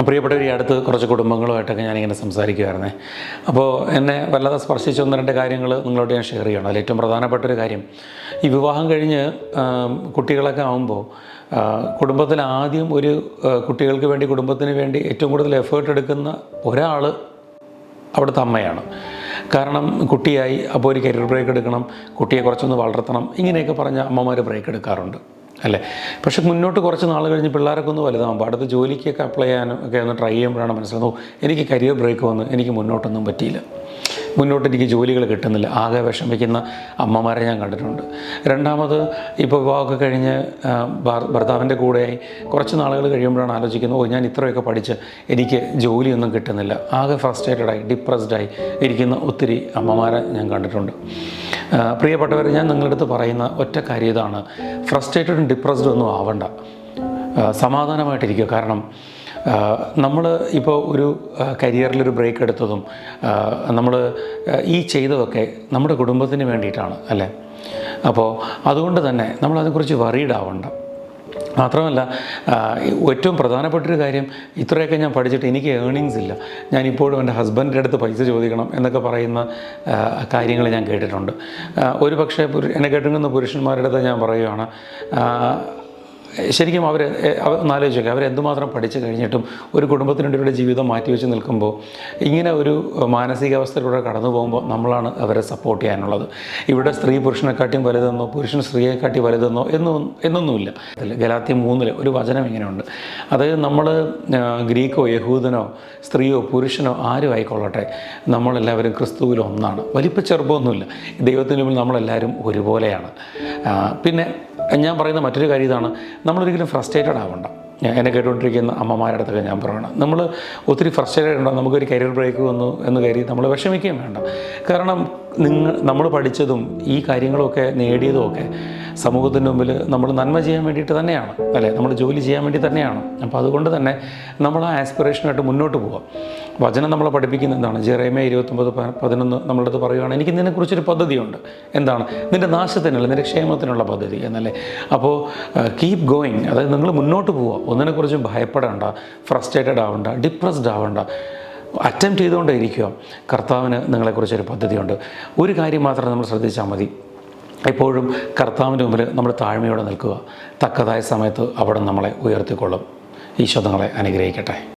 പ്രിയപ്പെട്ടവർ, ഈ അടുത്ത് കുറച്ച് കുടുംബങ്ങളുമായിട്ടൊക്കെ ഞാനിങ്ങനെ സംസാരിക്കുമായിരുന്നേ. അപ്പോൾ എന്നെ വല്ലാതെ സ്പർശിച്ച ഒന്ന് രണ്ട് കാര്യങ്ങൾ നിങ്ങളോട് ഞാൻ ഷെയർ ചെയ്യണം. അതിൽ ഏറ്റവും പ്രധാനപ്പെട്ടൊരു കാര്യം, ഈ വിവാഹം കഴിഞ്ഞ് കുട്ടികളൊക്കെ ആകുമ്പോൾ കുടുംബത്തിൽ ആദ്യം ഒരു കുട്ടികൾക്ക് വേണ്ടി, കുടുംബത്തിന് വേണ്ടി ഏറ്റവും കൂടുതൽ എഫേർട്ട് എടുക്കുന്ന ഒരാൾ അവിടുത്തെ അമ്മയാണ്. കാരണം കുട്ടിയായി, അപ്പോൾ ഒരു കരിയർ ബ്രേക്ക് എടുക്കണം, കുട്ടിയെ കുറച്ചൊന്ന് വളർത്തണം, ഇങ്ങനെയൊക്കെ പറഞ്ഞ അമ്മമാർ ബ്രേക്ക് എടുക്കാറുണ്ട് അല്ലേ. പക്ഷെ മുന്നോട്ട് കുറച്ച് നാൾ കഴിഞ്ഞ് പിള്ളേരൊക്കെ ഒന്ന് വലുതാകുമ്പോൾ അടുത്ത ജോലിക്കൊക്കെ അപ്ലൈ ചെയ്യാനും ഒക്കെ ഒന്ന് ട്രൈ ചെയ്യുമ്പോഴാണ് മനസ്സിലാകുന്നത്, എനിക്ക് കരിയർ ബ്രേക്ക് വന്ന് എനിക്ക് മുന്നോട്ടൊന്നും പറ്റിയില്ല, മുന്നോട്ട് എനിക്ക് ജോലികൾ കിട്ടുന്നില്ല, ആകെ വിഷമിക്കുന്ന അമ്മമാരെ ഞാൻ കണ്ടിട്ടുണ്ട്. രണ്ടാമത് ഇപ്പോൾ വിവാഹമൊക്കെ കഴിഞ്ഞ് ഭർത്താവിൻ്റെ കൂടെ കുറച്ച് നാളുകൾ കഴിയുമ്പോഴാണ് ആലോചിക്കുന്നത്, ഞാൻ ഇത്രയൊക്കെ പഠിച്ച് എനിക്ക് ജോലിയൊന്നും കിട്ടുന്നില്ല, ആകെ ഫ്രസ്ട്രേറ്റഡായി ഡിപ്രസ്ഡായി ഇരിക്കുന്ന ഒത്തിരി അമ്മമാരെ ഞാൻ കണ്ടിട്ടുണ്ട്. പ്രിയപ്പെട്ടവർ, ഞാൻ നിങ്ങളുടെ അടുത്ത് പറയുന്ന ഒറ്റ കാര്യം ഇതാണ്: ഫ്രസ്ട്രേറ്റഡും ഡിപ്രസ്ഡും ഒന്നും ആവണ്ട, സമാധാനമായിട്ടിരിക്കുക. കാരണം നമ്മൾ ഇപ്പോൾ ഒരു കരിയറിലൊരു ബ്രേക്ക് എടുത്തതും നമ്മൾ ഈ ചെയ്തതൊക്കെ നമ്മുടെ കുടുംബത്തിന് വേണ്ടിയിട്ടാണ് അല്ലേ. അപ്പോൾ അതുകൊണ്ട് തന്നെ നമ്മളതിനെക്കുറിച്ച് വറീഡ് ആവണ്ട. മാത്രമല്ല, ഏറ്റവും പ്രധാനപ്പെട്ടൊരു കാര്യം, ഇത്രയൊക്കെ ഞാൻ പഠിച്ചിട്ട് എനിക്ക് ഏണിങ്സ് ഇല്ല, ഞാനിപ്പോഴും എൻ്റെ ഹസ്ബൻഡിൻ്റെ അടുത്ത് പൈസ ചോദിക്കണം എന്നൊക്കെ പറയുന്ന കാര്യങ്ങൾ ഞാൻ കേട്ടിട്ടുണ്ട്. ഒരു പക്ഷേ എന്നെ കേട്ടിരിക്കുന്ന പുരുഷന്മാരുടെ അടുത്ത് ഞാൻ പറയുകയാണ്, ശരിക്കും ഒന്നാലോചിച്ചൊക്കെ അവരെന്തുമാത്രം പഠിച്ചു കഴിഞ്ഞിട്ടും ഒരു കുടുംബത്തിന് വേണ്ടി അവരുടെ ജീവിതം മാറ്റിവെച്ച് നിൽക്കുമ്പോൾ, ഇങ്ങനെ ഒരു മാനസികാവസ്ഥയിലൂടെ കടന്നു പോകുമ്പോൾ നമ്മളാണ് അവരെ സപ്പോർട്ട് ചെയ്യാനുള്ളത്. ഇവിടെ സ്ത്രീ പുരുഷനെക്കാട്ടിയും വലുതെന്നോ പുരുഷൻ സ്ത്രീയെക്കാട്ടി വലുതെന്നോ എന്നൊന്നുമില്ല. ഗലാത്യ 3 ഒരു വചനം ഇങ്ങനെയുണ്ട്, അതായത് നമ്മൾ ഗ്രീക്കോ യഹൂദനോ സ്ത്രീയോ പുരുഷനോ ആരും ആയിക്കൊള്ളട്ടെ, നമ്മളെല്ലാവരും ക്രിസ്തുവിൽ ഒന്നാണ്. വലിപ്പ ചെറുപ്പമൊന്നുമില്ല, ദൈവത്തിന് മുമ്പിൽ നമ്മളെല്ലാവരും ഒരുപോലെയാണ്. പിന്നെ ഞാൻ പറയുന്ന മറ്റൊരു കാര്യം ഇതാണ്, നമ്മളൊരിക്കലും ഫ്രസ്ട്രേറ്റഡ് ആവണ്ട. എന്നെ കേട്ടുകൊണ്ടിരിക്കുന്ന അമ്മമാരുടെ അടുത്തൊക്കെ ഞാൻ പറയണം, നമ്മൾ ഒത്തിരി ഫ്രസ്ട്രേറ്റഡ് ഉണ്ടോ, നമുക്കൊരു കരിയർ ബ്രേക്ക് വന്നു എന്ന് കരുതി നമ്മൾ വിഷമിക്കുകയും വേണ്ട. കാരണം നമ്മൾ പഠിച്ചതും ഈ കാര്യങ്ങളൊക്കെ നേടിയതുമൊക്കെ സമൂഹത്തിൻ്റെ മുമ്പിൽ നമ്മൾ നന്മ ചെയ്യാൻ വേണ്ടിയിട്ട് തന്നെയാണ് അല്ലേ, നമ്മൾ ജോലി ചെയ്യാൻ വേണ്ടി തന്നെയാണ്. അപ്പോൾ അതുകൊണ്ട് തന്നെ നമ്മൾ ആ ആസ്പിറേഷനായിട്ട് മുന്നോട്ട് പോകാം. വചനം നമ്മളെ പഠിപ്പിക്കുന്ന എന്താണ്? ജെറമ്യാ 29:11 നമ്മളടുത്ത് പറയുകയാണ്, എനിക്ക് നിന്നെക്കുറിച്ചൊരു പദ്ധതിയുണ്ട്. എന്താണ്? നിൻ്റെ നാശത്തിനുള്ള, നിൻ്റെ ക്ഷേമത്തിനുള്ള പദ്ധതി എന്നല്ലേ. അപ്പോൾ കീപ് ഗോയിങ്, അതായത് നിങ്ങൾ മുന്നോട്ട് പോവുക, ഒന്നിനെക്കുറിച്ചും ഭയപ്പെടേണ്ട, ഫ്രസ്ട്രേറ്റഡ് ആവണ്ട, ഡിപ്രസ്ഡ് ആവണ്ട, അറ്റംപ്റ്റ് ചെയ്തുകൊണ്ടേ ഇരിക്കുക. കർത്താവിന് നിങ്ങളെക്കുറിച്ചൊരു പദ്ധതിയുണ്ട്. ഒരു കാര്യം മാത്രം നമ്മൾ ശ്രദ്ധിച്ചാൽ മതി, എപ്പോഴും കർത്താവിൻ്റെ മുമ്പിൽ നമ്മൾ താഴ്മയോടെ നിൽക്കുക. തക്കതായ സമയത്ത് അവിടെ നമ്മളെ ഉയർത്തിക്കൊള്ളും. ഈശോ നിങ്ങളെ അനുഗ്രഹിക്കട്ടെ.